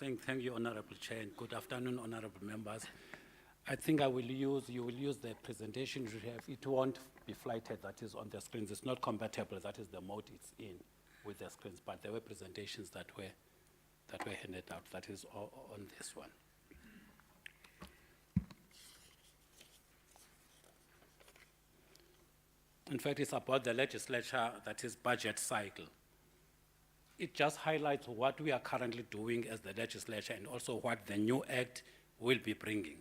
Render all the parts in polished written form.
saying thank you, Honorable Chair, and good afternoon, honorable members. I think you will use the presentation you have. It won't be flighted, that is on the screens. It's not compatible, that is the mode it's in with the screens, but there were presentations that were handed out, that is on this one. In fact, it's about the legislature, that is budget cycle. It just highlights what we are currently doing as the legislature and also what the new act will be bringing.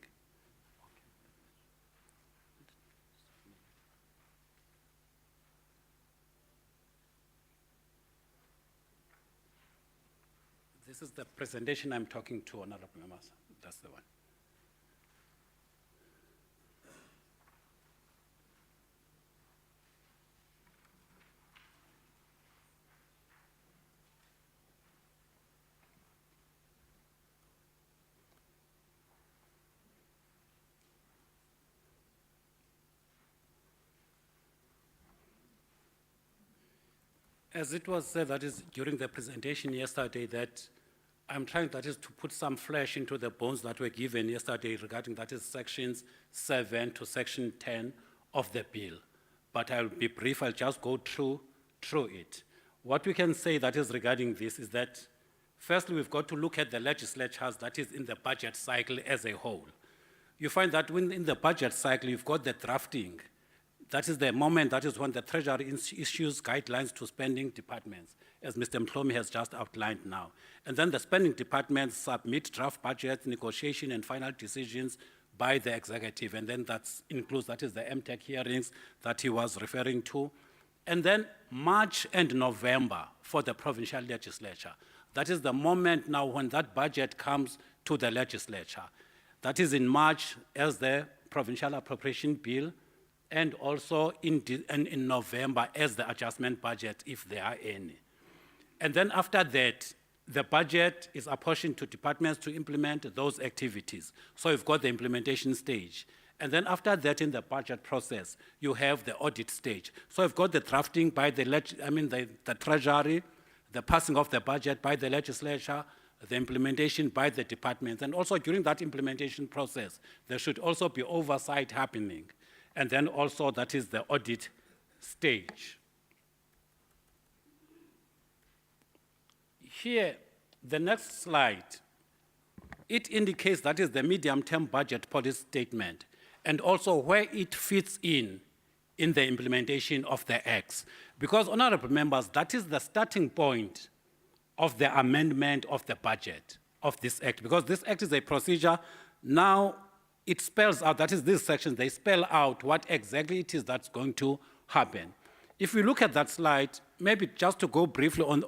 This is the presentation I'm talking to, honorable members. That's the one. As it was said, that is during the presentation yesterday, that I'm trying, that is, to put some flesh into the bones that were given yesterday regarding, that is, sections 7 to section 10 of the bill. But I'll be brief, I'll just go through it. What we can say that is regarding this is that, firstly, we've got to look at the legislatures, that is, in the budget cycle as a whole. You find that when in the budget cycle, you've got the drafting. That is the moment, that is when the Treasury issues guidelines to spending departments, as Mr. Mhlomi has just outlined now. And then the spending departments submit draft budgets, negotiation, and final decisions by the executive. And then that includes, that is the MTech hearings that he was referring to. And then March and November for the provincial legislature. That is the moment now when that budget comes to the legislature. That is in March as the provincial appropriation bill, and also in November as the adjustment budget, if there are any. And then after that, the budget is apportioned to departments to implement those activities. So you've got the implementation stage. And then after that, in the budget process, you have the audit stage. So you've got the drafting by the Treasury, the passing of the budget by the legislature, the implementation by the departments. And also during that implementation process, there should also be oversight happening. And then also, that is the audit stage. Here, the next slide, it indicates that is the medium-term budget policy statement, and also where it fits in the implementation of the acts. Because, honorable members, that is the starting point of the amendment of the budget of this act, because this act is a procedure. Now, it spells out, that is these sections, they spell out what exactly it is that's going to happen. If we look at that slide, maybe just to go briefly on,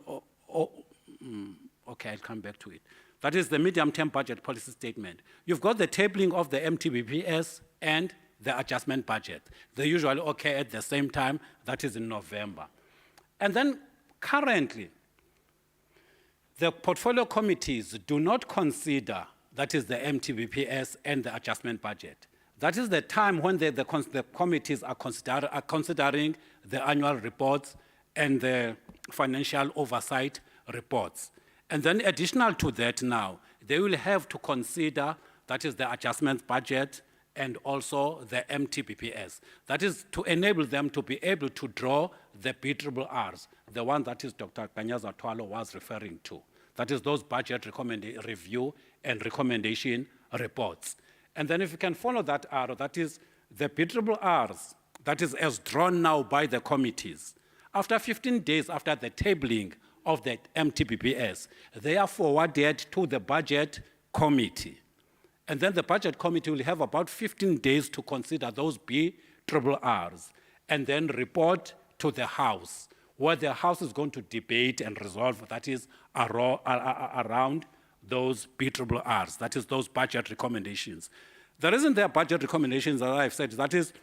okay, I'll come back to it. That is the medium-term budget policy statement. You've got the tabling of the MTBPS and the adjustment budget. They usually occur at the same time, that is in November. And then currently, the portfolio committees do not consider, that is the MTBPS and the adjustment budget. That is the time when the committees are considering the annual reports and the financial oversight reports. And then additional to that now, they will have to consider, that is the adjustment budget and also the MTBPS. That is to enable them to be able to draw the BRRRs, the one that is Dr. Kanyaza Twalo was referring to. That is those budget review and recommendation reports. And then if you can follow that arrow, that is the BRRRs, that is as drawn now by the committees. After 15 days after the tabling of the MTBPS, they are forwarded to the budget committee. And then the budget committee will have about 15 days to consider those BRRRs and then report to the House, where the House is going to debate and resolve, that is around those BRRRs, that is those budget recommendations. The reason there are budget recommendations, as I've said, that is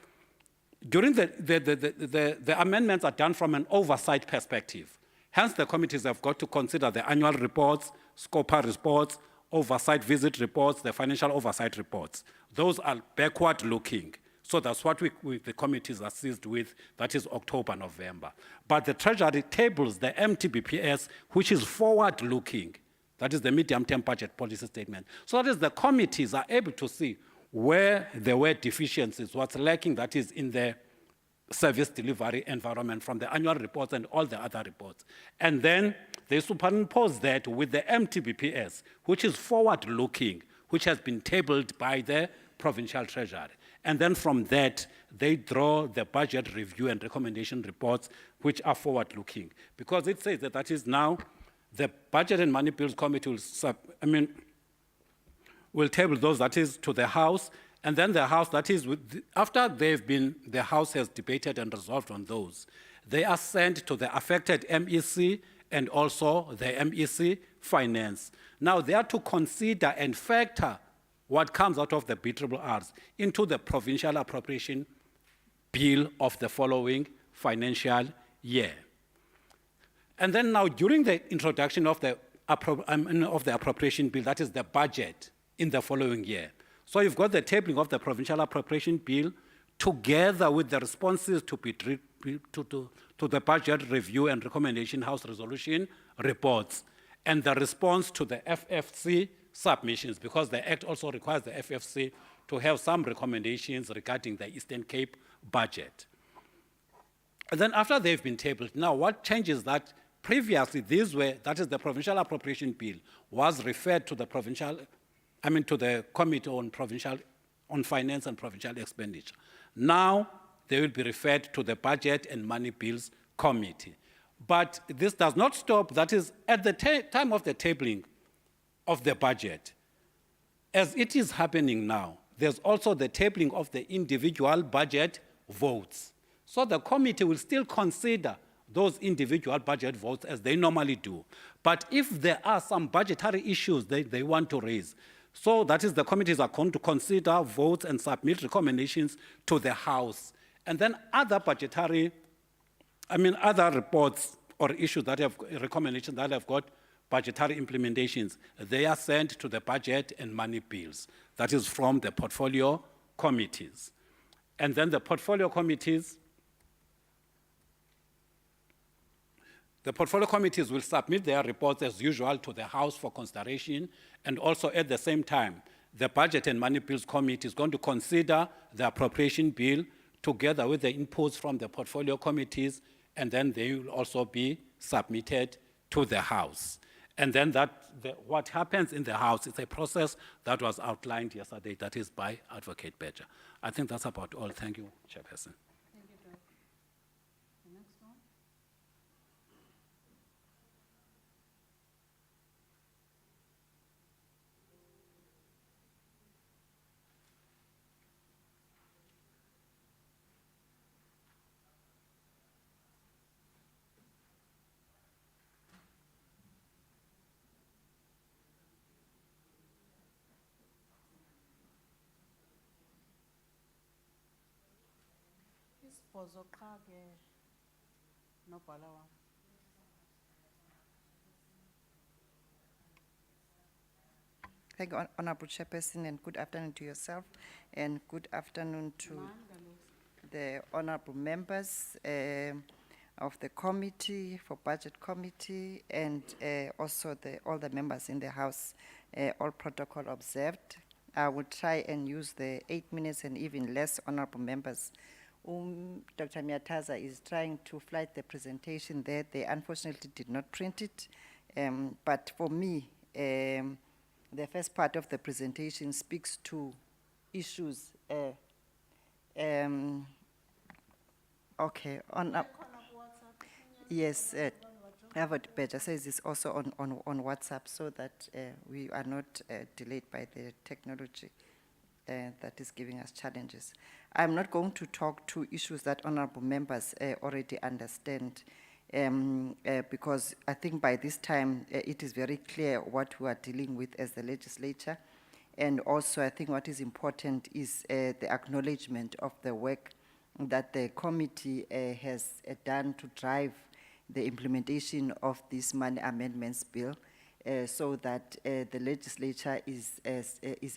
during the amendments are done from an oversight perspective. Hence, the committees have got to consider the annual reports, SCOPA reports, oversight visit reports, the financial oversight reports. Those are backward-looking. So that's what the committees are seized with, that is October, November. But the Treasury tables the MTBPS, which is forward-looking, That is the medium-term budget policy statement. So that is the committees are able to see where there were deficiencies, what's lacking, that is in the service delivery environment from the annual reports and all the other reports. And then they superimpose that with the MTBPS, which is forward-looking, which has been tabled by the provincial treasury. And then from that, they draw the budget review and recommendation reports, which are forward-looking. Because it says that that is now the Budget and Money Bills Committee will table those, that is, to the House, and then the House, that is, after the House has debated and resolved on those, they are sent to the affected MEC and also the MEC Finance. Now, they are to consider and factor what comes out of the BRRRs into the provincial appropriation bill of the following financial year. And then now, during the introduction of the appropriation bill, that is the budget in the following year. So you've got the tabling of the provincial appropriation bill together with the responses to the budget review and recommendation House resolution reports and the response to the FFC submissions, because the Act also requires the FFC to have some recommendations regarding the Eastern Cape budget. And then after they've been tabled, now what changes that previously that is the provincial appropriation bill was referred to the to the Committee on Finance and Provincial Expenditure. Now, they will be referred to the Budget and Money Bills Committee. But this does not stop, that is, at the time of the tabling of the budget, as it is happening now, there's also the tabling of the individual budget votes. So the committee will still consider those individual budget votes as they normally do. But if there are some budgetary issues they want to raise, so that is the committees are going to consider votes and submit recommendations to the House. And then other budgetary, other reports or issues that have recommendations that have got budgetary implementations, they are sent to the budget and money bills. That is from the portfolio committees. And then the portfolio committees will submit their reports as usual to the House for consideration, and also at the same time, the Budget and Money Bills Committee is going to consider the appropriation bill together with the inputs from the portfolio committees, and then they will also be submitted to the House. And then what happens in the House is a process that was outlined yesterday, that is by Advocate Badger. I think that's about all. Thank you, Chairperson. Thank you, Doc. The next one. Isibhozo qha ke nobhala wam. Thank you, Honorable Chairperson, and good afternoon to yourself, and good afternoon to Mani kaloku. the honorable members of the committee, for budget committee, and also all the members in the House, all protocol observed. I will try and use the 8 minutes and even less, honorable members. Dr. Miataza is trying to flight the presentation there. They unfortunately did not print it. But for me, the first part of the presentation speaks to issues. Okay, yes, Harvard Badger says it's also on WhatsApp, so that we are not delayed by the technology that is giving us challenges. I'm not going to talk to issues that honorable members already understand, because I think by this time it is very clear what we are dealing with as the legislature. And also I think what is important is the acknowledgement of the work that the committee has done to drive the implementation of this money amendments bill, so that the legislature is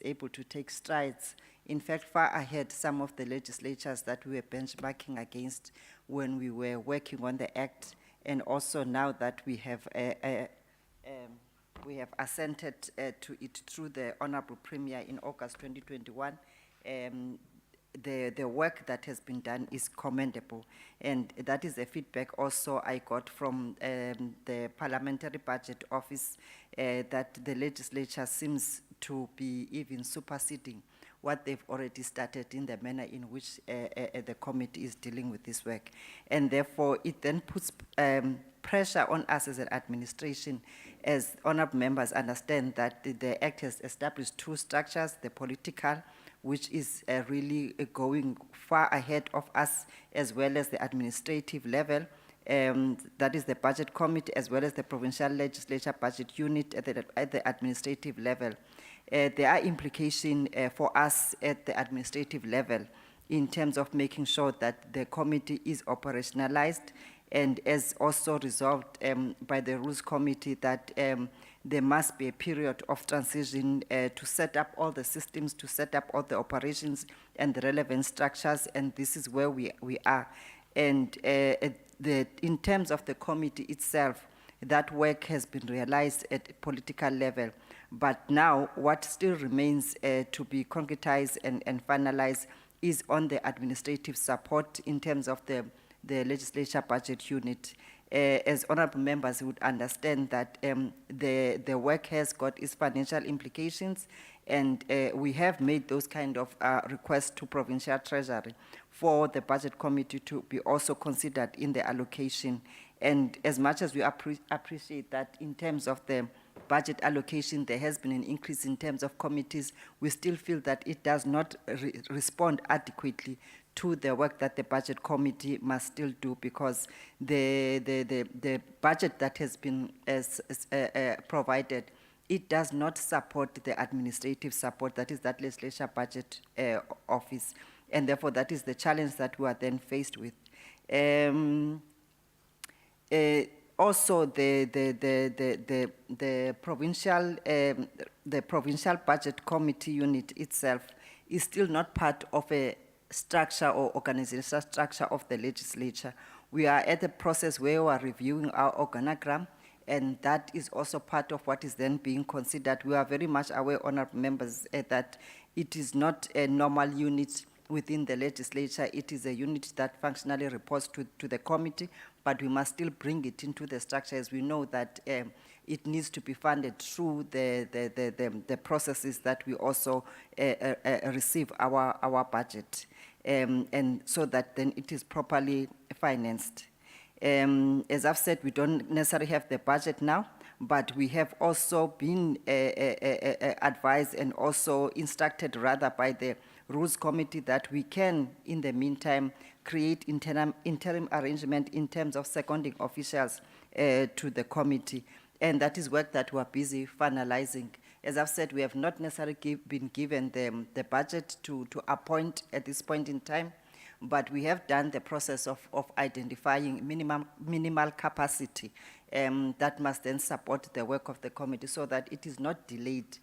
able to take strides, in fact, far ahead some of the legislatures that we were benchmarking against when we were working on the Act, and also now that we have we have assented to it through the Honorable Premier in August 2021. The work that has been done is commendable, and that is a feedback also I got from the Parliamentary Budget Office, that the legislature seems to be even superseding what they've already started in the manner in which the committee is dealing with this work. And therefore, it then puts pressure on us as an administration, as honorable members understand that the Act has established two structures, the political, which is really going far ahead of us, as well as the administrative level. That is the budget committee, as well as the provincial legislature budget unit at the administrative level. There are implications for us at the administrative level in terms of making sure that the committee is operationalized, and as also resolved by the Rules Committee, that there must be a period of transition to set up all the systems, to set up all the operations and the relevant structures, and this is where we are. And in terms of the committee itself, that work has been realized at a political level. But now what still remains to be concretized and finalized is on the administrative support in terms of the legislature budget unit. As honorable members would understand that the work has got its financial implications, and we have made those kind of requests to Provincial Treasury for the budget committee to be also considered in the allocation. And as much as we appreciate that in terms of the budget allocation, there has been an increase in terms of committees, we still feel that it does not respond adequately to the work that the budget committee must still do, because the budget that has been provided, it does not support the administrative support, that is that legislature budget office, and therefore that is the challenge that we are then faced with. Also, the provincial budget committee unit itself is still not part of a structure or organizational structure of the legislature. We are at the process where we are reviewing our organogram, and that is also part of what is then being considered. We are very much aware, honorable members, that it is not a normal unit within the legislature. It is a unit that functionally reports to the committee, but we must still bring it into the structure, as we know that it needs to be funded through the processes that we also receive our budget, and so that then it is properly financed. As I've said, we don't necessarily have the budget now, but we have also been advised and also instructed rather by the Rules Committee that we can, in the meantime, create interim arrangement in terms of seconding officials to the committee. And that is work that we're busy finalizing. As I've said, we have not necessarily been given the budget to appoint at this point in time, but we have done the process of identifying minimal capacity that must then support the work of the committee, so that it is not delayed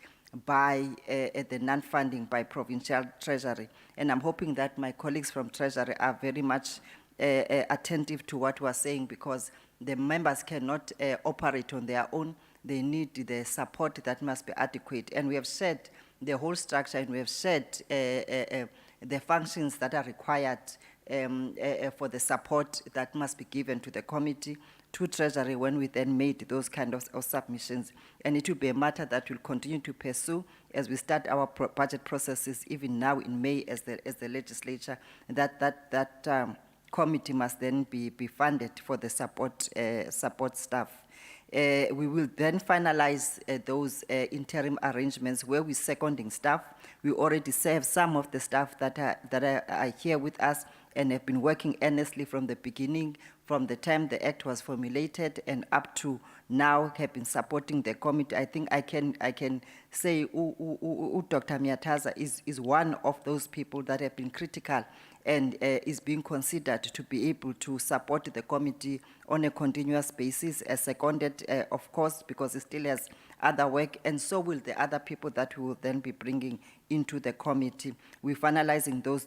by the non-funding by Provincial Treasury. And I'm hoping that my colleagues from Treasury are very much attentive to what we're saying, because the members cannot operate on their own. They need the support that must be adequate. And we have said the whole structure, and we have said the functions that are required for the support that must be given to the committee, to Treasury, when we then made those kind of submissions. And it will be a matter that we'll continue to pursue as we start our budget processes, even now in May as the legislature. That committee must then be funded for the support staff. We will then finalize those interim arrangements where we're seconding staff. We already have some of the staff that are here with us and have been working earnestly from the beginning, from the time the Act was formulated and up to now, have been supporting the committee. I think I can say Dr. Miataza is one of those people that have been critical and is being considered to be able to support the committee on a continuous basis, as seconded, of course, because it still has other work, and so will the other people that we will then be bringing into the committee. We're finalizing those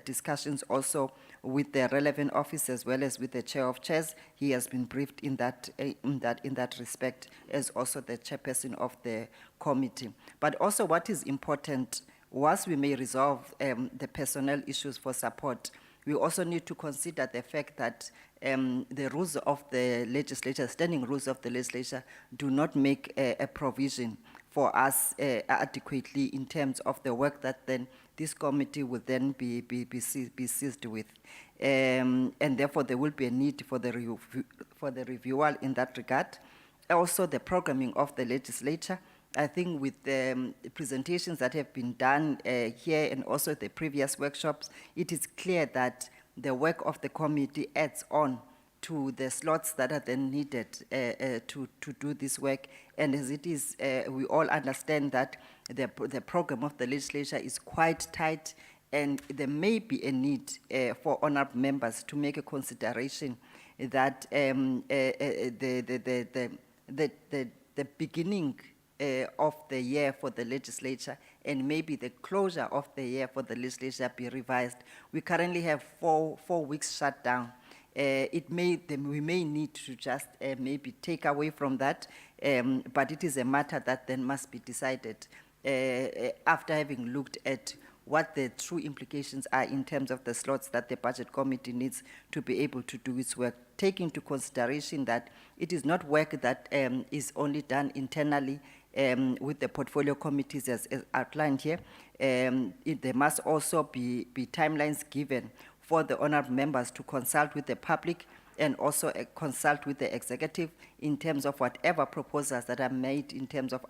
discussions also with the relevant office as well as with the chair of chairs. He has been briefed in that respect as also the chairperson of the committee. But also what is important, whilst we may resolve the personnel issues for support, we also need to consider the fact that the rules of the legislature, standing rules of the legislature, do not make a provision for us adequately in terms of the work that then this committee will then be seized with. And therefore, there will be a need for the review in that regard. Also, the programming of the legislature. I think with the presentations that have been done here and also the previous workshops, it is clear that the work of the committee adds on to the slots that are then needed to do this work. And as it is, we all understand that the program of the legislature is quite tight, and there may be a need for honorable members to make a consideration that the beginning of the year for the legislature and maybe the closure of the year for the legislature be revised. We currently have four weeks shut down. We may need to just maybe take away from that, but it is a matter that then must be decided after having looked at what the true implications are in terms of the slots that the budget committee needs to be able to do its work, taking into consideration that it is not work that is only done internally with the portfolio committees as outlined here. There must also be timelines given for the honorable members to consult with the public and also consult with the executive in terms of whatever proposals that are made in terms of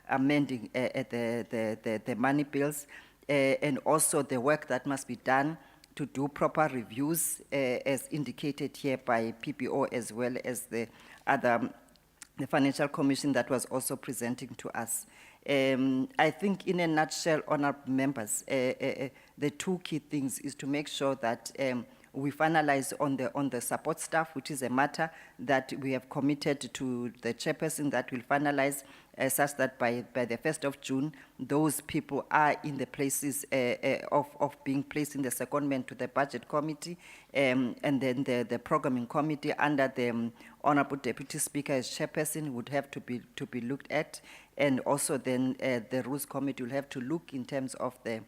amending the money bills, and also the work that must be done to do proper reviews as indicated here by PPO as well as the Financial Commission that was also presenting to us. I think in a nutshell, honorable members, the two key things is to make sure that we finalize on the support staff, which is a matter that we have committed to the chairperson that will finalize such that by the 1st of June, those people are in the places of being placed in the secondment to the budget committee, and then the programming committee under the Honorable Deputy Speaker as chairperson would have to be looked at. And also then the rules committee will have to look in terms of the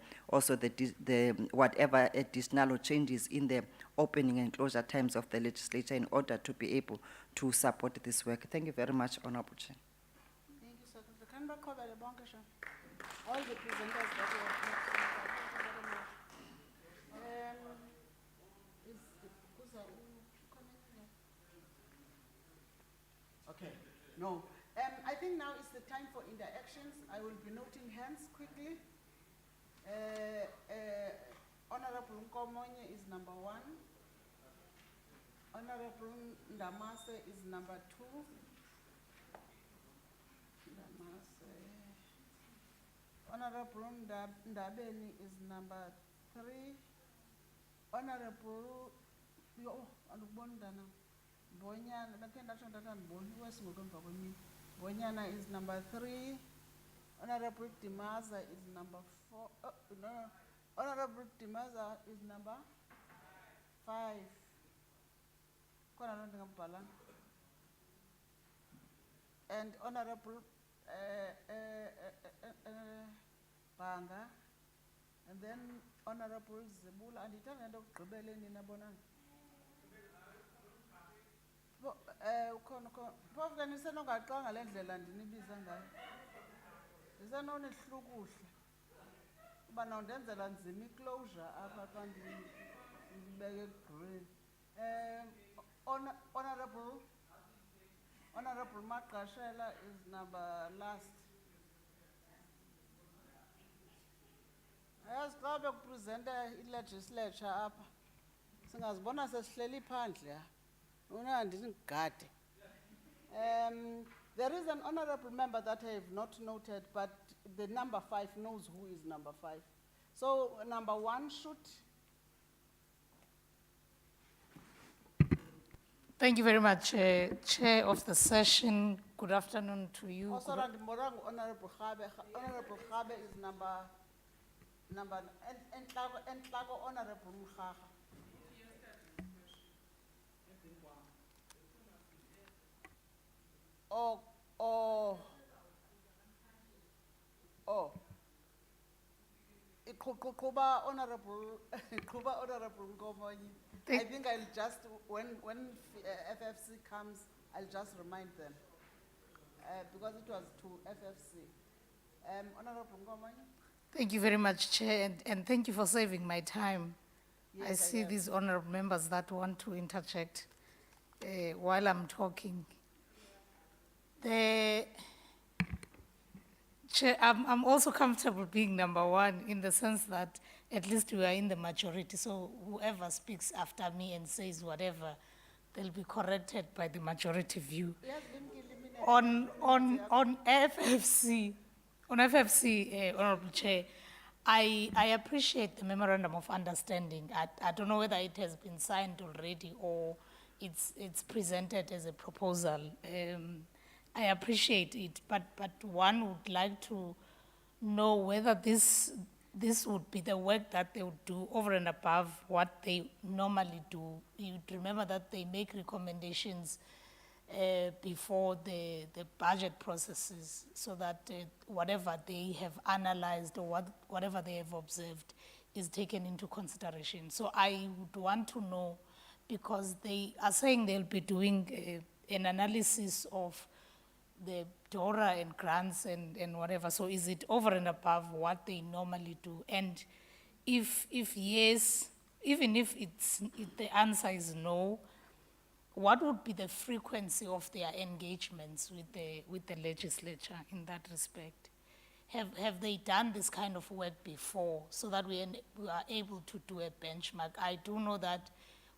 whatever additional changes in the opening and closure times of the legislature in order to be able to support this work. Thank you very much, Honorable Chair. Thank you, Sir. Can we cover the bank, sir? All the presenters that we have met. Thank you very much. Who's that? Okay, no. I think now is the time for interactions. I will be noting hands quickly. Honorable Nkomonye is number 1. Honorable Ndamase is number 2. Ndamase. Honorable Ndabeni is number 3. Honorable Bonyana is number 3. Honorable Dimaza is number 4. No. Honorable Dimaza is number 5. And Honorable Banga, and then Honorable Zebula, and it end up rebelling in Abona. Phofu nisenongaqanga le ndlela ndinibiza ngayo. Ndisenonihlukuhle. Uba nondenzela nzima iclosure apha xa ndibeke green. Honorable Maqashela is number last. Ayazi xa bekupresenta ilegislature apha. Singazibona sesihleli phandle. There is an honorable member that I have not noted, but the number 5 knows who is number 5. So number 1 should. Thank you very much, Chair of the session, good afternoon to you. Also, Good- Randimorang, Honorable Gabe, Honorable Gabe is number, Entlako Honorable Mukhaga. Oh, oh. Oh. Kuba Honorable, Kuba Honorable Ngomonyi. I Thank- think I'll just, when FFC comes, I'll just remind them. Because it was to FFC. Honorable Ngomonyi? Thank you very much, Chair, and thank you for saving my time. I Yes, I see have. these honorable members that want to interject while I'm talking. The Chair, I'm also comfortable being number one in the sense that at least we are in the majority, so whoever speaks after me and says whatever, they'll be corrected by the majority view. Yes, eliminate. On FFC, Honorable Chair, I appreciate the memorandum of understanding. I don't know whether it has been signed already or it's presented as a proposal. I appreciate it, but one would like to know whether this would be the work that they would do over and above what they normally do. You'd remember that they make recommendations before the budget processes, so that whatever they have analyzed or whatever they have observed is taken into consideration. So I would want to know, because they are saying they'll be doing an analysis of the DORA and grants and whatever. So is it over and above what they normally do? And if yes, even if the answer is no, what would be the frequency of their engagements with the legislature in that respect? Have they done this kind of work before, so that we are able to do a benchmark? I do know that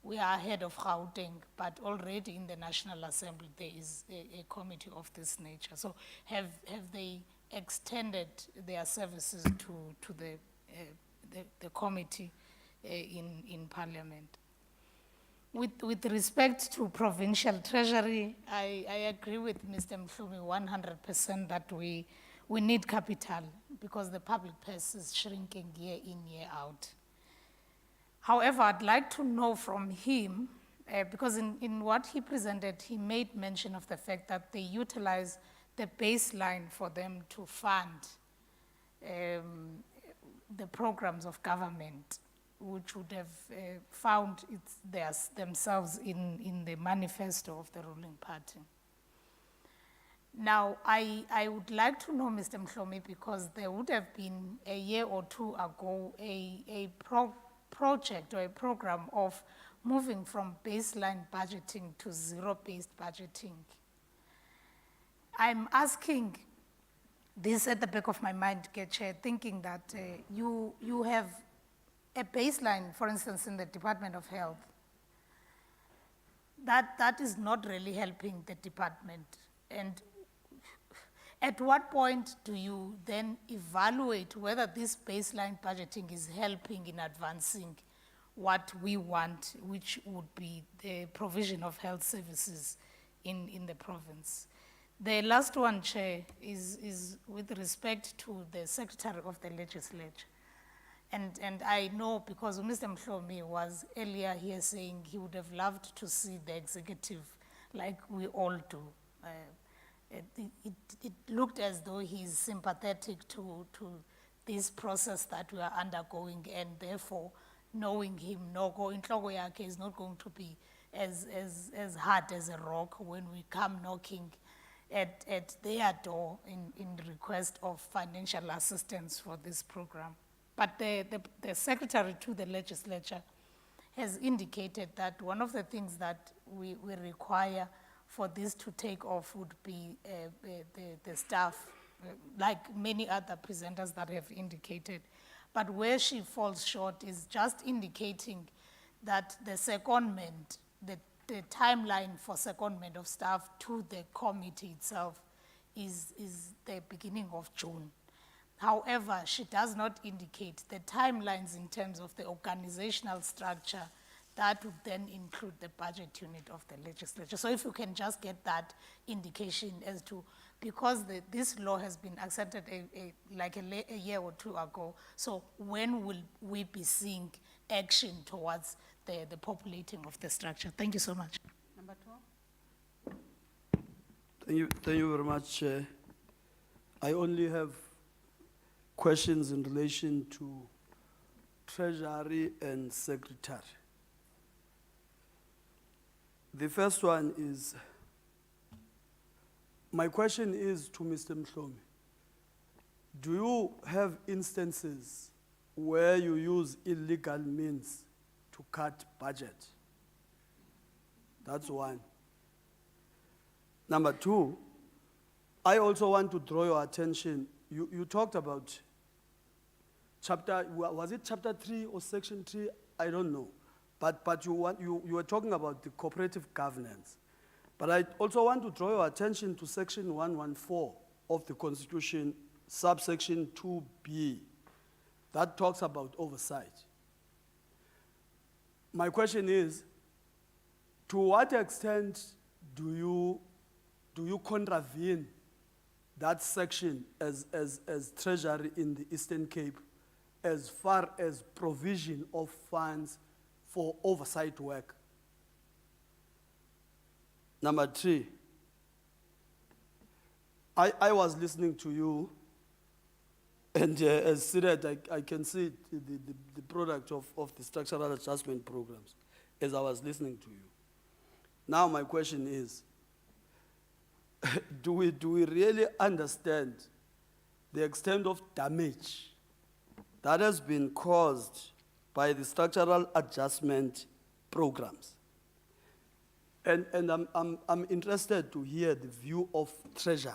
we are ahead of Gauteng, but already in the National Assembly there is a committee of this nature. So have they extended their services to the committee in Parliament? With respect to provincial treasury, I agree with Mr. Mhlumi 100% that we need capital, because the public purse is shrinking year in, year out. However, I'd like to know from him, because in what he presented, he made mention of the fact that they utilize the baseline for them to fund the programs of government, which would have found themselves in the manifesto of the ruling party. Now, I would like to know, Mr. Mhlumi, because there would have been a year or two ago a project or a program of moving from baseline budgeting to zero-based budgeting. I'm asking this at the back of my mind, Chair, thinking that you have a baseline, for instance, in the Department of Health, that is not really helping the department. And at what point do you then evaluate whether this baseline budgeting is helping in advancing what we want, which would be the provision of health services in the province? The last one, Chair, is with respect to the Secretary of the Legislature. And I know, because Mr. Mhlumi was earlier here saying he would have loved to see the executive like we all do. It looked as though he's sympathetic to this process that we are undergoing, and therefore knowing him, intloko yakhe is not going to be as hard as a rock when we come knocking at their door in request of financial assistance for this program. But the secretary to the legislature has indicated that one of the things that we require for this to take off would be the staff, like many other presenters that have indicated. But where she falls short is just indicating that the secondment, the timeline for secondment of staff to the committee itself is the beginning of June. However, she does not indicate the timelines in terms of the organizational structure that would then include the budget unit of the legislature. So if you can just get that indication as to, because this law has been accepted a year or two ago, so when will we be seeing action towards the populating of the structure? Thank you so much. Number 2. Thank you very much, Chair. I only have questions in relation to Treasury and Secretary. The first one is, my question is to Mr. Mhlomi. Do you have instances where you use illegal means to cut budget? That's one. Number 2, I also want to draw your attention. You talked about was it chapter 3 or section 3? I don't know. But you were talking about the cooperative governance. But I also want to draw your attention to section 114 of the Constitution, subsection 2B, that talks about oversight. My question is, to what extent do you contravene that section as Treasury in the Eastern Cape as far as provision of funds for oversight work? Number 3, I was listening to you, and as stated, I can see the product of the structural adjustment programs as I was listening to you. Now my question is, do we really understand the extent of damage that has been caused by the structural adjustment programs? And I'm interested to hear the view of Treasury,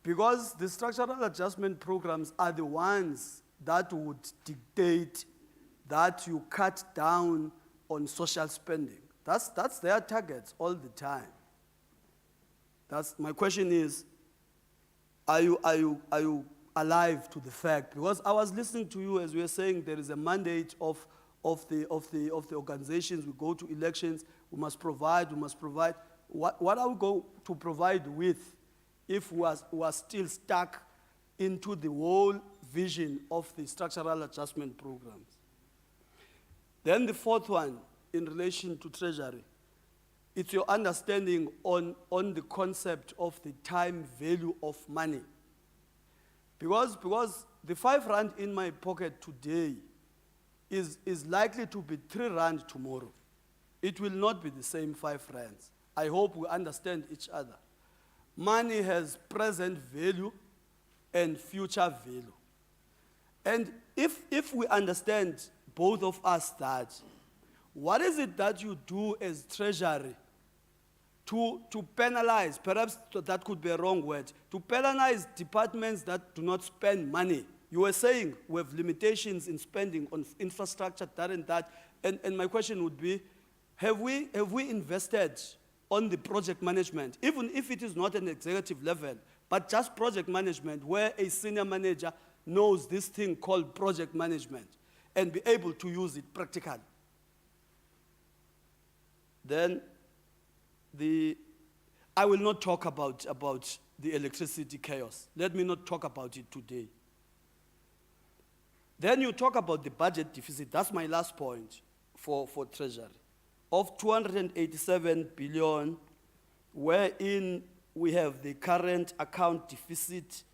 because the structural adjustment programs are the ones that would dictate that you cut down on social spending. That's their targets all the time. My question is, are you alive to the fact? Because I was listening to you as we were saying there is a mandate of the organizations. We go to elections, we must provide. What are we going to provide with if we are still stuck into the whole vision of the structural adjustment programs? Then the fourth one, in relation to Treasury, it's your understanding on the concept of the time value of money. Because the 5 rand in my pocket today is likely to be 3 rand tomorrow. It will not be the same 5 rands. I hope we understand each other. Money has present value and future value. And if we understand, both of us, that, what is it that you do as Treasury to penalize, perhaps that could be a wrong word, to penalize departments that do not spend money? You were saying we have limitations in spending on infrastructure, that and that. And my question would be, have we invested on the project management, even if it is not an executive level, but just project management, where a senior manager knows this thing called project management and be able to use it practically? Then I will not talk about the electricity chaos. Let me not talk about it today. Then you talk about the budget deficit. That's my last point for Treasury, of 287 billion, wherein we have the current account deficit,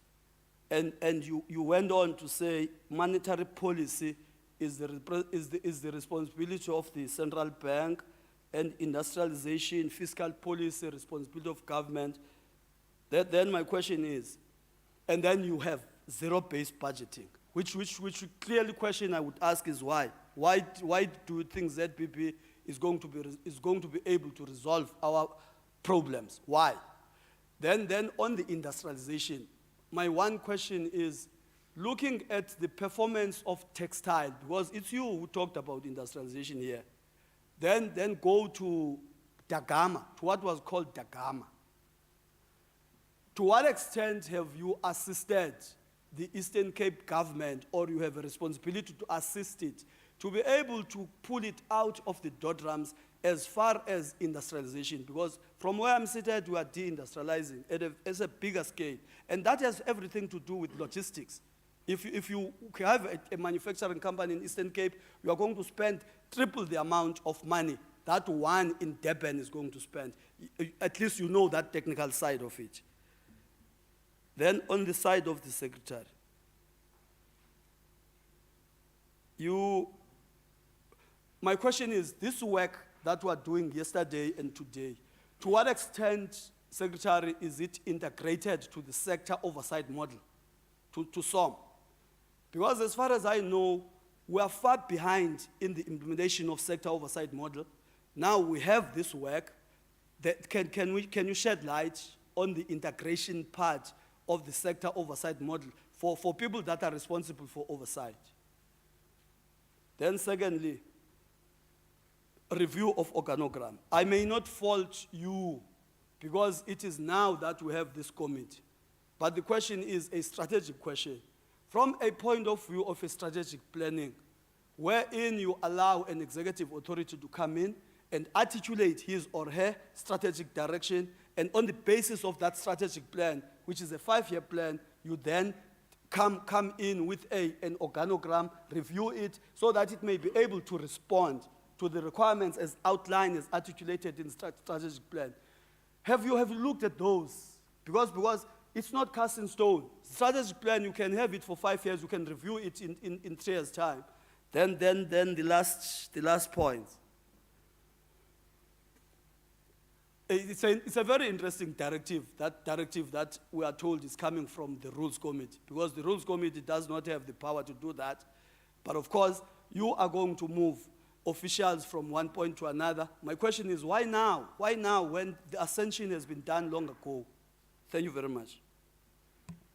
and you went on to say monetary policy is the responsibility of the central bank, and industrialization, fiscal policy, responsibility of government. Then my question is, and then you have zero-based budgeting, which clearly question I would ask is why? Why do you think ZBB is going to be able to resolve our problems? Why? Then on the industrialization, my one question is, looking at the performance of textile, because it's you who talked about industrialization here, then go to Dagama, to what was called Dagama. To what extent have you assisted the Eastern Cape government, or you have a responsibility to assist it, to be able to pull it out of the doldrums as far as industrialization, because from where I'm seated, we are deindustrializing at a bigger scale. And that has everything to do with logistics. If you have a manufacturing company in Eastern Cape, you are going to spend triple the amount of money that one in Durban is going to spend. At least you know that technical side of it. Then on the side of the secretary, my question is, this work that we are doing yesterday and today, to what extent, Secretary, is it integrated to the sector oversight model, to SOM? Because as far as I know, we are far behind in the implementation of sector oversight model. Now we have this work. Can you shed light on the integration part of the sector oversight model for people that are responsible for oversight? Then secondly, review of organogram. I may not fault you because it is now that we have this committee. But the question is a strategic question. From a point of view of a strategic planning, wherein you allow an executive authority to come in and articulate his or her strategic direction, and on the basis of that strategic plan, which is a 5-year plan, you then come in with an organogram, review it, so that it may be able to respond to the requirements as outlined, as articulated in the strategic plan. Have you looked at those? Because it's not cast in stone. Strategic plan, you can have it for 5 years, you can review it in 3 years' time. Then the last point. It's a very interesting directive that we are told is coming from the Rules Committee, because the Rules Committee does not have the power to do that. But of course, you are going to move officials from one point to another. My question is, why now? Why now when the ascension has been done long ago? Thank you very much.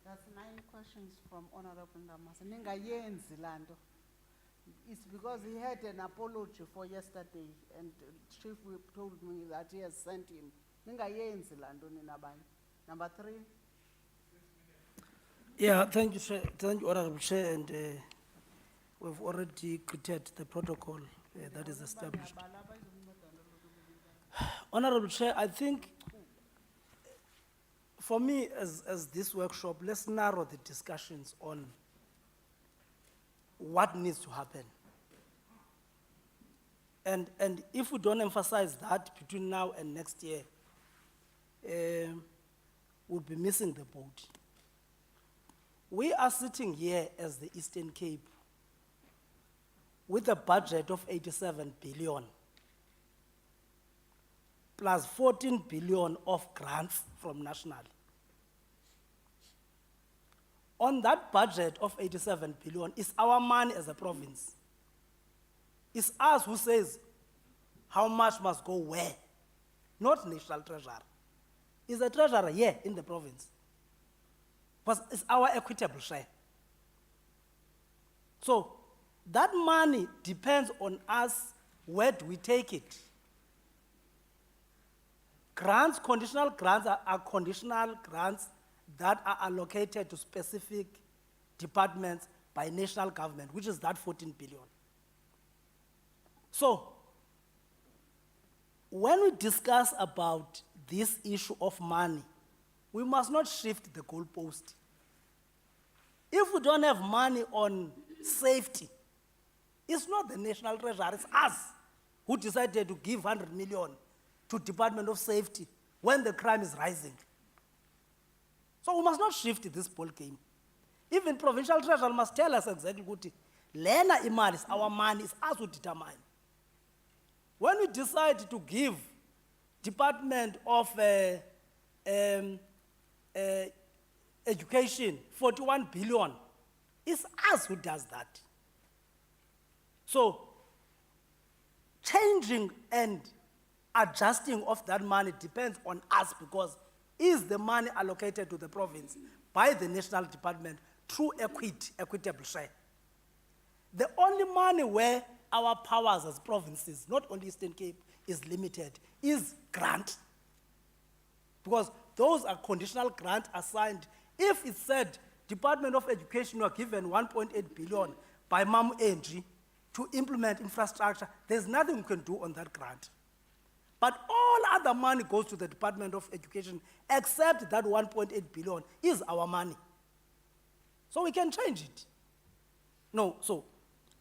That's 9 questions from Honorable Ndamase. Ningayenzi lando. It's because he had an apology for yesterday, and Chief Whip told me that he has sent him. Ningayenzi lando ninabani. Number 3. Yeah, thank you, Chair. Thank you, Honorable Chair, and we've already created the protocol that is established. Honorable Chair, I think for me, as this workshop, let's narrow the discussions on what needs to happen. And if we don't emphasize that between now and next year, we'll be missing the boat. We are sitting here as the Eastern Cape with a budget of 87 billion, plus 14 billion of grants from national. On that budget of 87 billion is our money as a province. It's us who says how much must go where, not national treasurer. It's the treasurer here in the province. But it's our equitable share. So that money depends on us, where do we take it? Grants, conditional grants are conditional grants that are allocated to specific departments by national government, which is that 14 billion. So, when we discuss about this issue of money, we must not shift the goalpost. If we don't have money on safety, it's not the national treasury, it's us who decided to give 100 million to Department of Safety when the crime is rising. So we must not shift this ball game. Even provincial treasurer must tell us exactly what Lena imali is our money, it's us who determine. When we decide to give Department of Education 41 billion, it's us who does that. So changing and adjusting of that money depends on us, because is the money allocated to the province by the national department through equitable share. The only money where our powers as provinces, not only Eastern Cape, is limited is grant. Because those are conditional grants assigned. If it said Department of Education were given 1.8 billion by Mamu Entry, to implement infrastructure, there's nothing we can do on that grant. But all other money goes to the Department of Education, except that 1.8 billion is our money. So we can change it. No, so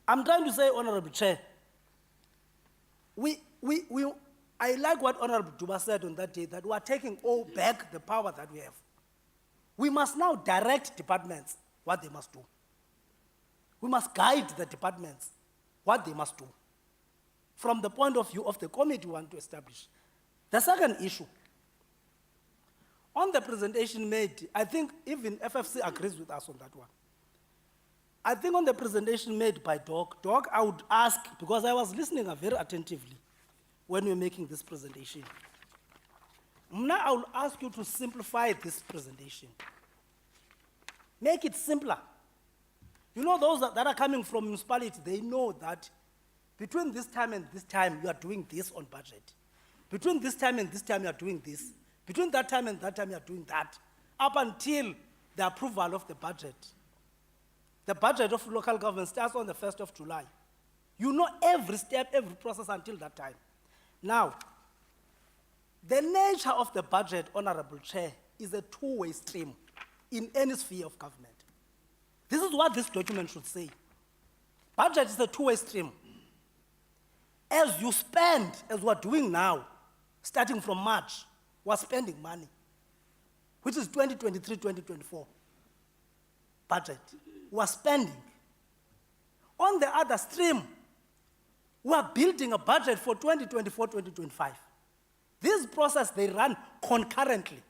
I'm trying to say, Honorable Chair, I like what Honorable Duba said on that day, that we are taking all back the power that we have. We must now direct departments what they must do. We must guide the departments what they must do from the point of view of the committee we want to establish. The second issue, on the presentation made, I think even FFC agrees with us on that one. I think on the presentation made by Doc, I would ask, because I was listening very attentively when we were making this presentation. Now I will ask you to simplify this presentation. Make it simpler. You know, those that are coming from municipality, they know that between this time and this time, you are doing this on budget. Between this time and this time, you are doing this. Between that time and that time, you are doing that. Up until the approval of the budget. The budget of local government starts on the 1st of July. You know every step, every process until that time. Now, the nature of the budget, Honorable Chair, is a two-way stream in any sphere of government. This is what this document should say. Budget is a two-way stream. As you spend, as we're doing now, starting from March, we're spending money, which is 2023-2024 budget. We're spending. On the other stream, we're building a budget for 2024-2025. This process, they run concurrently.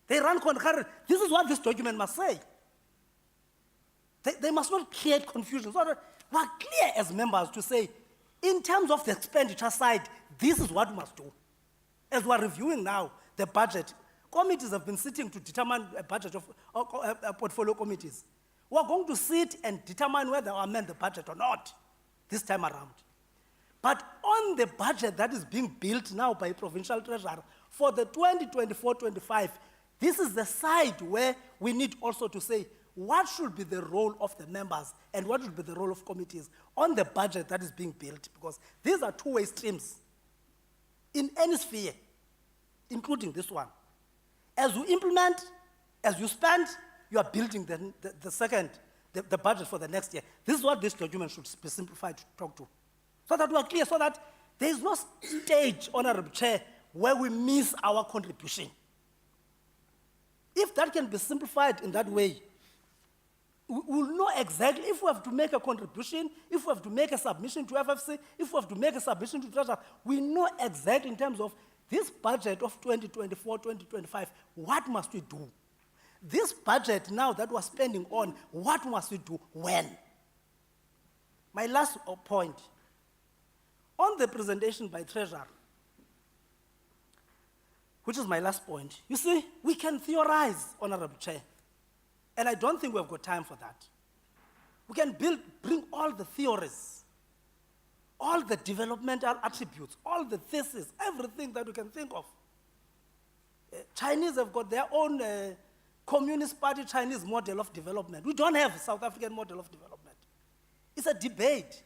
They run concurrently. This is what this document must say. They must not create confusion. So that we're clear as members to say, in terms of the expenditure side, this is what we must do. As we're reviewing now the budget, committees have been sitting to determine a budget of portfolio committees. We're going to sit and determine whether we amend the budget or not this time around. But on the budget that is being built now by provincial treasurer for the 2024-25, this is the side where we need also to say what should be the role of the members and what should be the role of committees on the budget that is being built, because these are two-way streams in any sphere, including this one. As you implement, as you spend, you are building the budget for the next year. This is what this document should be simplified to talk to. So that we are clear, so that there is no stage, Honorable Chair, where we miss our contribution. If that can be simplified in that way, we will know exactly if we have to make a contribution, if we have to make a submission to FFC, if we have to make a submission to Treasurer, we know exactly in terms of this budget of 2024-2025, what must we do? This budget now that we're spending on, what must we do when? My last point, on the presentation by Treasurer, which is my last point, you see, we can theorize, Honorable Chair, and I don't think we've got time for that. We can bring all the theories, all the developmental attributes, all the thesis, everything that we can think of. Chinese have got their own Communist Party Chinese model of development. We don't have a South African model of development. It's a debate.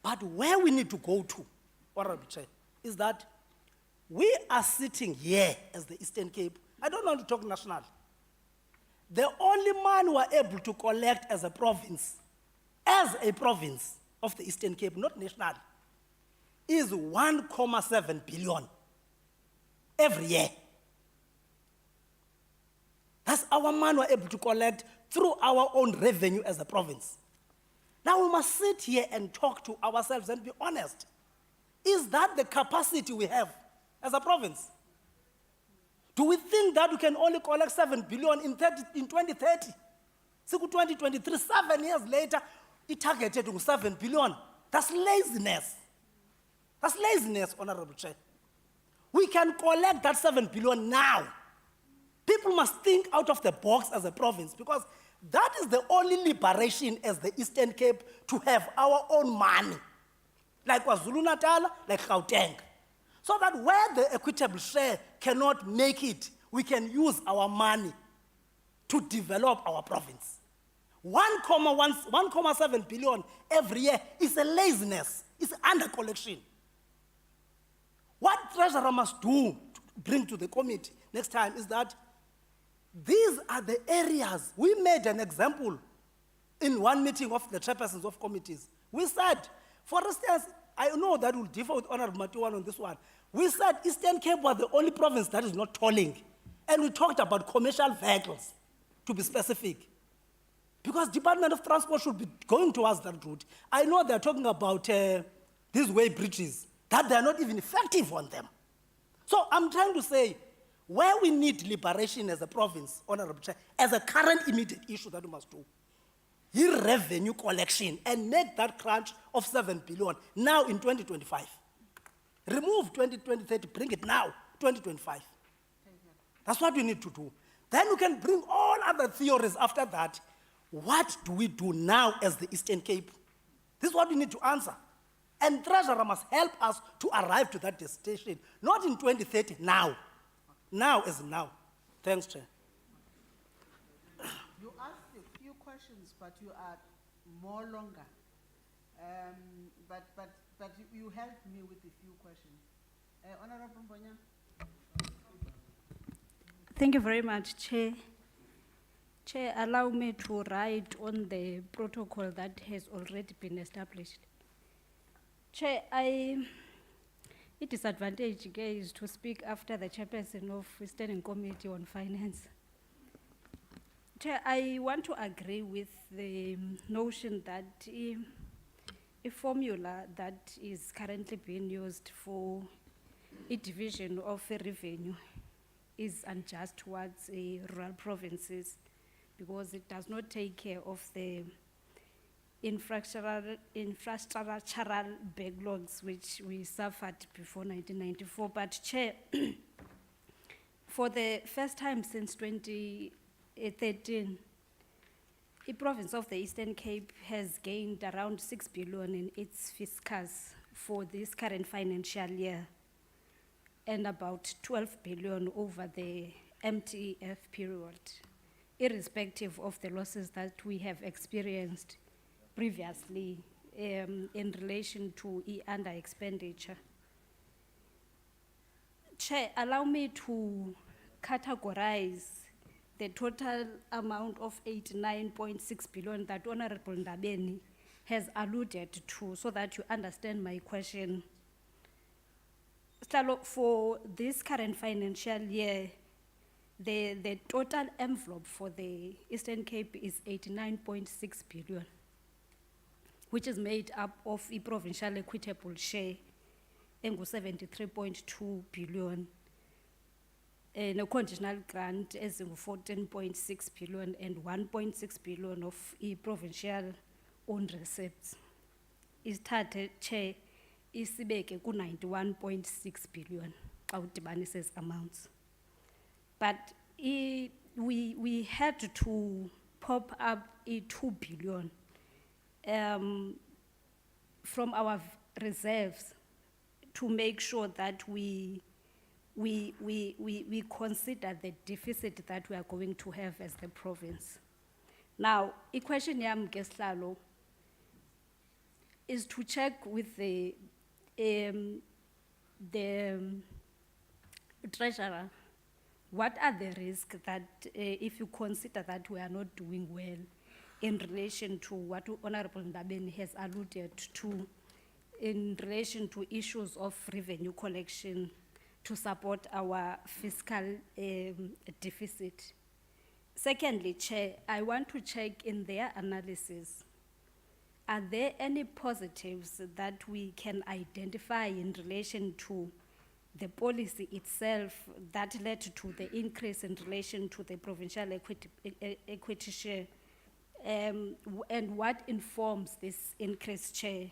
But where we need to go to, Honorable Chair, is that we are sitting here as the Eastern Cape. I don't want to talk national. The only money we are able to collect as a province of the Eastern Cape, not national, is 1.7 billion every year. That's our money we're able to collect through our own revenue as a province. Now we must sit here and talk to ourselves and be honest. Is that the capacity we have as a province? Do we think that we can only collect 7 billion in 2030? So 2023, 7 years later, it targeted to 7 billion. That's laziness. That's laziness, Honorable Chair. We can collect that 7 billion now. People must think out of the box as a province, because that is the only liberation as the Eastern Cape to have our own money. Like KwaZulu-Natal, like Gauteng. So that where the equitable share cannot make it, we can use our money to develop our province. 1.7 billion every year is a laziness, it's under collection. What treasurer must do to bring to the committee next time is that these are the areas. We made an example in one meeting of the chairpersons of committees. We said, for instance, I know that will differ with Honorable Matiwan on this one. We said Eastern Cape was the only province that is not tolling. And we talked about commercial vehicles, to be specific. Because Department of Transport should be going towards that route. I know they're talking about these way bridges, that they're not even effective on them. So I'm trying to say, where we need liberation as a province, Honorable Chair, as a current immediate issue that we must do, here revenue collection and make that crunch of 7 billion now in 2025. Remove 2030, bring it now, 2025. That's what we need to do. Then we can bring all other theories after that. What do we do now as the Eastern Cape? This is what we need to answer. And Treasurer must help us to arrive to that destination, not in 2030, now. Now as in now. Thanks, Chair. You asked a few questions, but you are more longer. But you helped me with a few questions. Honorable Mbonya? Thank you very much, Chair. Chair, allow me to write on the protocol that has already been established. Chair, it disadvantage is to speak after the chairperson of Standing Committee on Finance. Chair, I want to agree with the notion that a formula that is currently being used for a division of a revenue is unjust towards rural provinces because it does not take care of the infrastructural backlogs which we suffered before 1994. But Chair, for the first time since 2013, the province of the Eastern Cape has gained around 6 billion in its fiscus for this current financial year and about 12 billion over the MTEF period, irrespective of the losses that we have experienced previously in relation to under expenditure. Chair, allow me to categorize the total amount of 89.6 billion that Honorable Ndabeni has alluded to so that you understand my question. For this current financial year, the total envelope for the Eastern Cape is 89.6 billion, which is made up of a provincial equitable share, 73.2 billion, and a conditional grant as 14.6 billion and 1.6 billion of a provincial own receipts. Isithathe Chair isibeke ku 91.6 billion xa udibanisa amounts. But we had to pop up a 2 billion from our reserves to make sure that we consider the deficit that we are going to have as the province. Now, a question yam Geslalo is to check with the treasurer, what are the risks that if you consider that we are not doing well in relation to what Honorable Ndabeni has alluded to in relation to issues of revenue collection to support our fiscal deficit. Secondly, Chair, I want to check in their analysis, are there any positives that we can identify in relation to the policy itself that led to the increase in relation to the provincial equity share, and what informs this increase, Chair?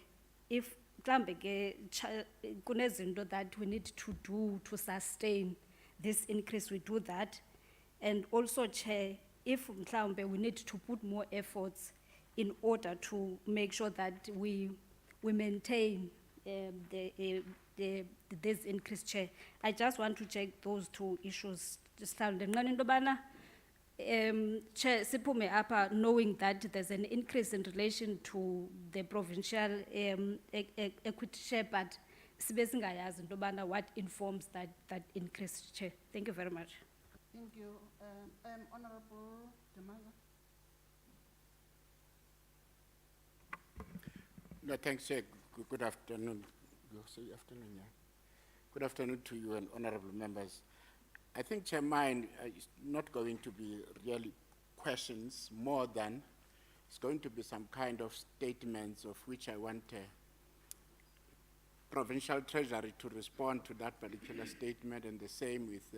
If mhlambe ke kunezinto that we need to do to sustain this increase, we do that. And also, Chair, if mhlambe we need to put more efforts in order to make sure that we maintain this increase, Chair. I just want to check those two issues. Just tell them, Chair, siphume apha knowing that there's an increase in relation to the provincial equity share, but sibe singayazi into yobana what informs that increase, Chair. Thank you very much. Thank you. Honorable Demaza. No, thanks, Chair. Good afternoon. You'll say afternoon, yeah. Good afternoon to you and honorable members. I think, Chair, mine is not going to be really questions more than it's going to be some kind of statements of which I want Provincial Treasury to respond to that particular statement, and the same with,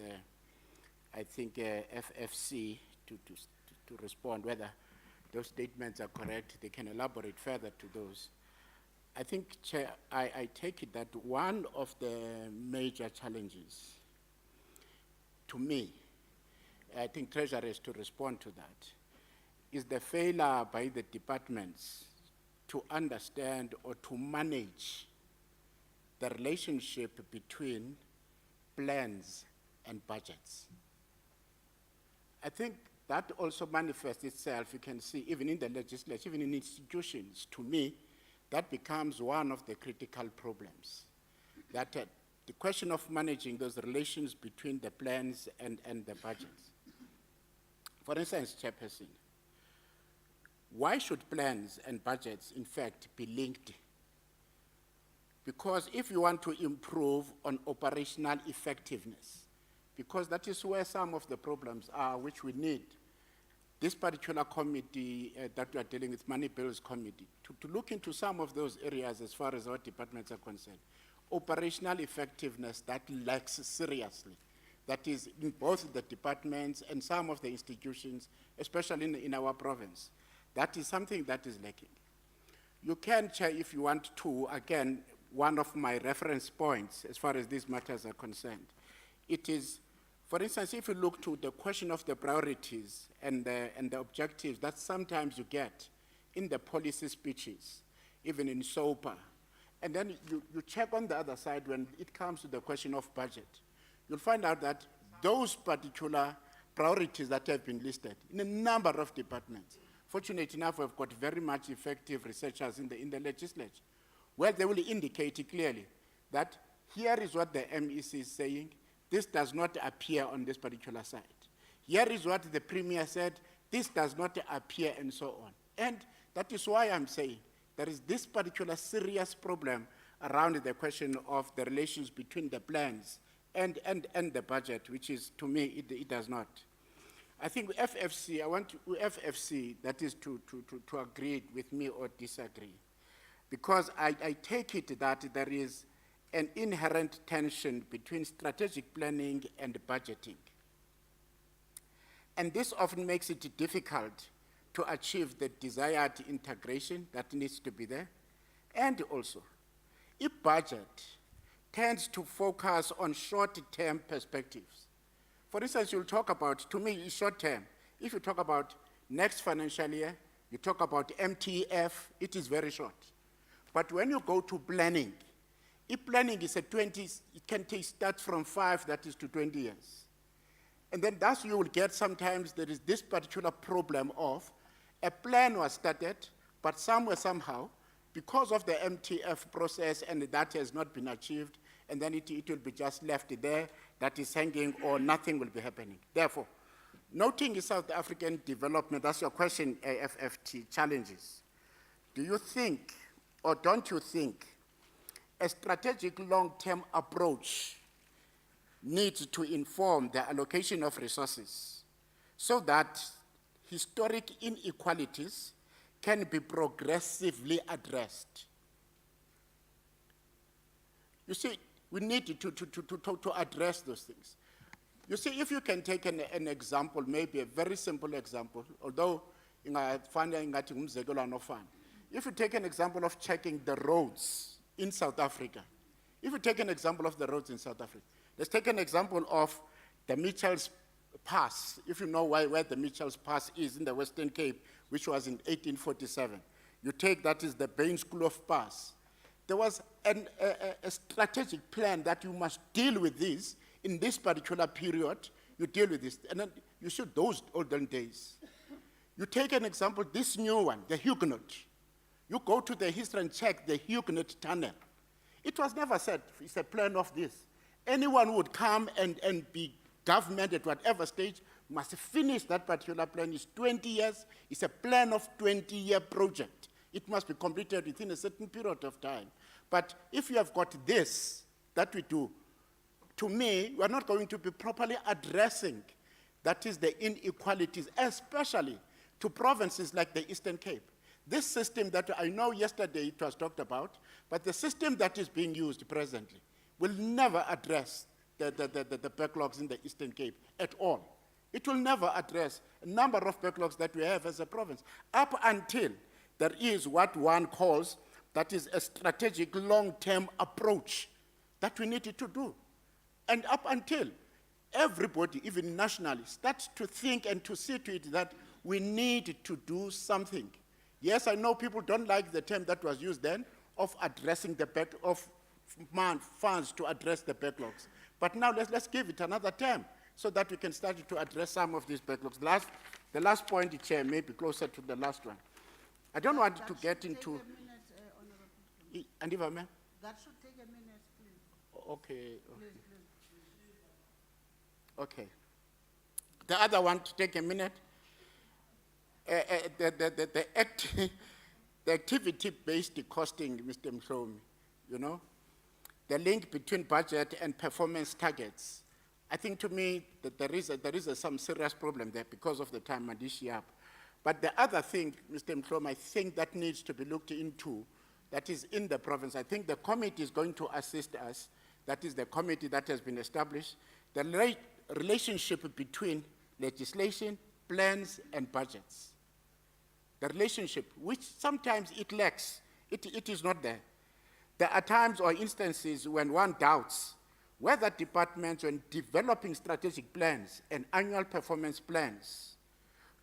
I think, FFC to respond whether those statements are correct. They can elaborate further to those. I think, Chair, I take it that one of the major challenges to me, I think Treasury has to respond to that, is the failure by the departments to understand or to manage the relationship between plans and budgets. I think that also manifests itself, you can see, even in the legislature, even in institutions. To me, that becomes one of the critical problems. That the question of managing those relations between the plans and the budgets. For instance, Chairperson, why should plans and budgets, in fact, be linked? Because if you want to improve on operational effectiveness, because that is where some of the problems are, which we need this particular committee that we are dealing with, Money Bills Committee, to look into some of those areas as far as our departments are concerned. Operational effectiveness that lacks seriously. That is in both the departments and some of the institutions, especially in our province. That is something that is lacking. You can, Chair, if you want to, again, one of my reference points as far as these matters are concerned. It is, for instance, if you look to the question of the priorities and the objectives that sometimes you get in the policy speeches, even in SOPA, and then you check on the other side when it comes to the question of budget, you'll find out that those particular priorities that have been listed in a number of departments, fortunate enough, we've got very much effective researchers in the legislature, where they will indicate clearly that here is what the MEC is saying, this does not appear on this particular side. Here is what the Premier said, this does not appear, and so on. And that is why I'm saying there is this particular serious problem around the question of the relations between the plans and the budget, which is, to me, it does not. I think FFC, I want FFC, that is to agree with me or disagree. Because I take it that there is an inherent tension between strategic planning and budgeting. And this often makes it difficult to achieve the desired integration that needs to be there. And also, if budget tends to focus on short-term perspectives. For instance, you'll talk about, to me, short-term. If you talk about next financial year, you talk about MTF, it is very short. But when you go to planning, if planning is it can start from 5, that is to 20 years. And then thus you will get sometimes there is this particular problem of a plan was started, but somewhere, somehow, because of the MTF process and that has not been achieved, and then it will be just left there, that is hanging, or nothing will be happening. Therefore, noting South African development, that's your question, AFFT, challenges. Do you think, or don't you think, a strategic long-term approach needs to inform the allocation of resources so that historic inequalities can be progressively addressed? You see, we need to address those things. You see, if you can take an example, maybe a very simple example, although if you take an example of checking the roads in South Africa, if you take an example of the roads in South Africa, let's take an example of the Mitchell's Pass, if you know where the Mitchell's Pass is in the Western Cape, which was in 1847. You take that is the Bain School of Pass. There was a strategic plan that you must deal with this in this particular period, you deal with this. And then You should those olden days. You take an example, this new one, the Huguenot. You go to the history and check the Huguenot tunnel. It was never said it's a plan of this. Anyone who would come and be government at whatever stage must finish that particular plan. It's 20 years. It's a plan of 20-year project. It must be completed within a certain period of time. But if you have got this, that we do, to me, we are not going to be properly addressing, that is the inequalities, especially to provinces like the Eastern Cape. This system that I know yesterday it was talked about, but the system that is being used presently will never address the backlogs in the Eastern Cape at all. It will never address a number of backlogs that we have as a province, up until there is what one calls, that is a strategic long-term approach that we need to do. And up until everybody, even nationally, starts to think and to see to it that we need to do something. Yes, I know people don't like the term that was used then of addressing the back of funds to address the backlogs. But now let's give it another term so that we can start to address some of these backlogs. The last point, Chair, may be closer to the last one. I don't want to get into. Take a minute, Honorable. And if I may? That should take a minute, please. Okay. Please, please. Okay. The other one to take a minute. The activity-based costing, Mr. Mhlomi, you know, the link between budget and performance targets. I think to me that there is some serious problem there because of the time Madishi up. But the other thing, Mr. Mhlomi, I think that needs to be looked into, that is in the province. I think the committee is going to assist us. That is the committee that has been established. The relationship between legislation, plans, and budgets. The relationship, which sometimes it lacks, it is not there. There are times or instances when one doubts whether departments, when developing strategic plans and annual performance plans,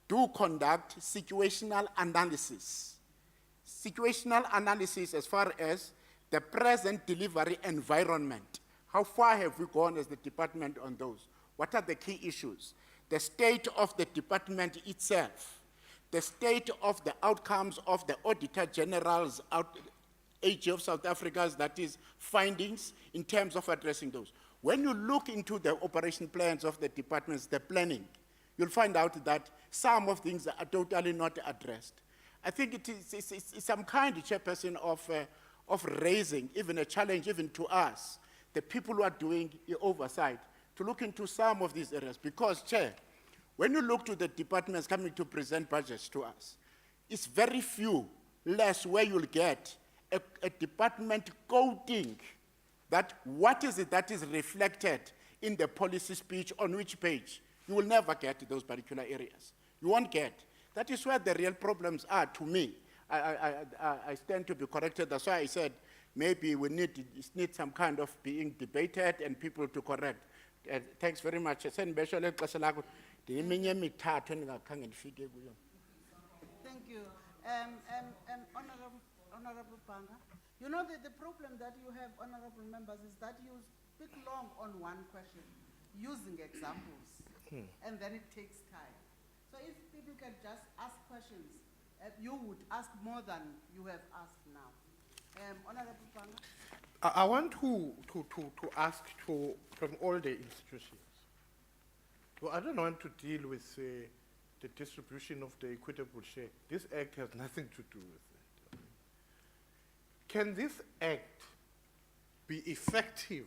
do conduct situational analysis. Situational analysis as far as the present delivery environment. How far have we gone as the department on those? What are the key issues? The state of the department itself, the state of the outcomes of the Auditor General's AG of South Africa's, that is, findings in terms of addressing those. When you look into the operation plans of the departments, the planning, you'll find out that some of things are totally not addressed. I think it's some kind, Chairperson, of raising even a challenge even to us, the people who are doing the oversight, to look into some of these areas. Because, Chair, when you look to the departments coming to present budgets to us, it's very few, less where you'll get a department coding that what is it that is reflected in the policy speech on which page. You will never get those particular areas. You won't get. That is where the real problems are to me. I stand to be corrected. That's why I said maybe we need some kind of being debated and people to correct. Thanks very much. Thank you. Honorable Banga, you know the problem that you have, honorable members, is that you speak long on one question, using examples, and then it takes time. So if people can just ask questions, you would ask more than you have asked now. Honorable Banga? I want to ask from all the institutions. Well, I don't want to deal with the distribution of the equitable share. This act has nothing to do with it. Can this act be effective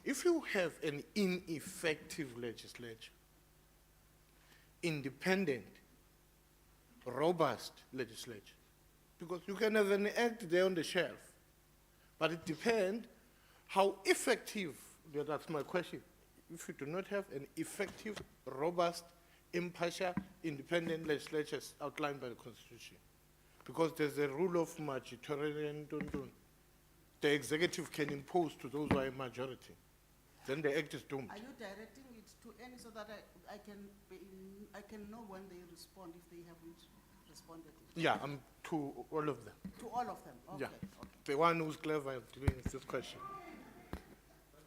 if you have an ineffective legislature? Independent, robust legislature. Because you can have an act there on the shelf, but it depends how effective, that's my question, if you do not have an effective, robust, impartial, independent legislature outlined by the Constitution. Because there's a rule of majoritarian, the executive can impose to those who are a majority. Then the act is doomed. Are you directing it to any so that I can know when they respond if they haven't responded? Yeah, to all of them. To all of them? Okay. Yeah. Okay. The one who's clever at dealing with this question.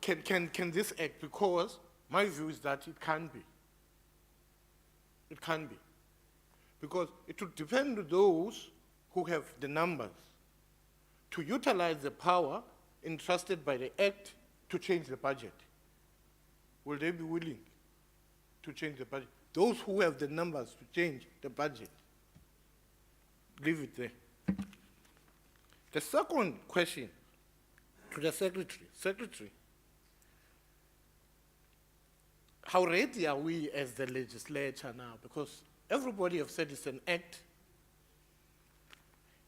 Can this act, because my view is that it can be. It can't be. Because it would depend on those who have the numbers to utilize the power entrusted by the Act to change the budget. Will they be willing to change the budget? Those who have the numbers to change the budget. Leave it there. The second question to the Secretary. Secretary, how ready are we as the legislature now? Because everybody have said it's an act.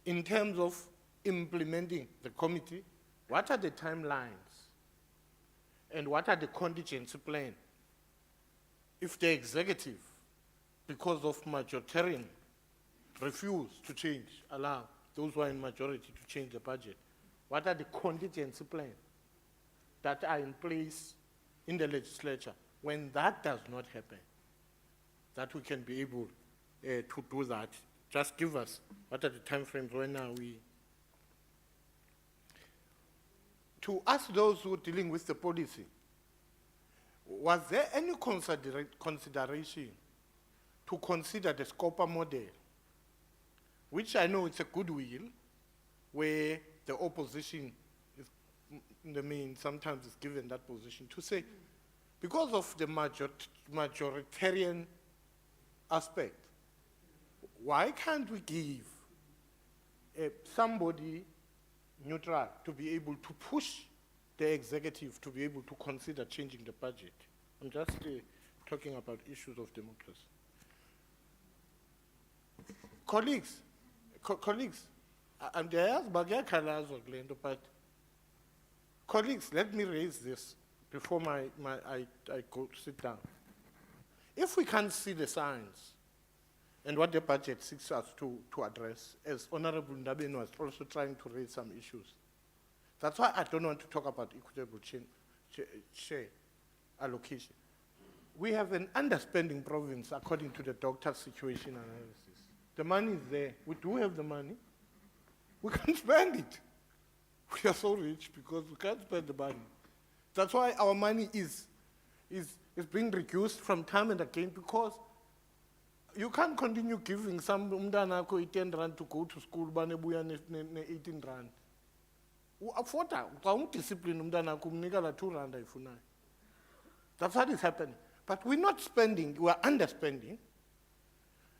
In terms of implementing the committee, what are the timelines? And what are the contingency plan? If the executive, because of majoritarian, refuse to change, allow those who are in majority to change the budget, what are the contingency plans that are in place in the legislature when that does not happen, that we can be able to do that? Just give us, what are the timeframes, when are we? To ask those who are dealing with the policy, was there any consideration to consider the Scopa model, which I know it's a goodwill, where the opposition is, in the main, sometimes is given that position, to say, because of the majoritarian aspect, why can't we give somebody neutral to be able to push the executive to be able to consider changing the budget? I'm just talking about issues of democracy. Colleagues, I'm there, but colleagues, let me raise this before I go sit down. If we can't see the signs and what the budget seeks us to address, as Honorable Ndabeni was also trying to raise some issues, that's why I don't want to talk about equitable share allocation. We have an underspending province according to the doctor's situation analysis. The money is there. We do have the money. We can't spend it. We are so rich because we can't spend the money. That's why our money is being reduced from time and again, because you can't continue giving some umntanakho 10 rand to go to school, banebuya ne 18 rand. Uafota, discipline umntanakho umnika la 2 rand ayifunayo. That's what is happening. But we're not spending, we're underspending.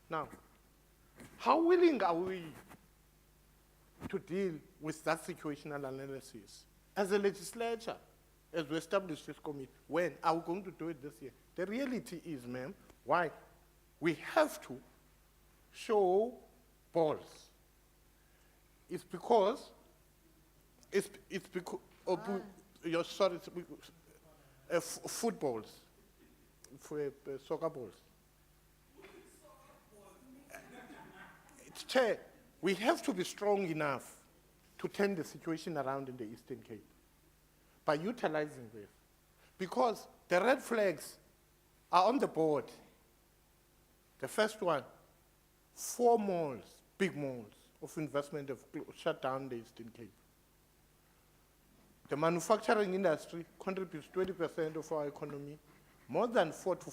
Now, how willing are we to deal with that situational analysis? As a legislature, as we establish this committee, when are we going to do it this year? The reality is, ma'am, why? We have to show balls. It's because, you're sorry, footballs, soccer balls. Chair, we have to be strong enough to turn the situation around in the Eastern Cape by utilizing this. Because the red flags are on the board. The first one, 4 malls, big malls of investment have shut down the Eastern Cape. The manufacturing industry contributes 20% of our economy, more than 4 to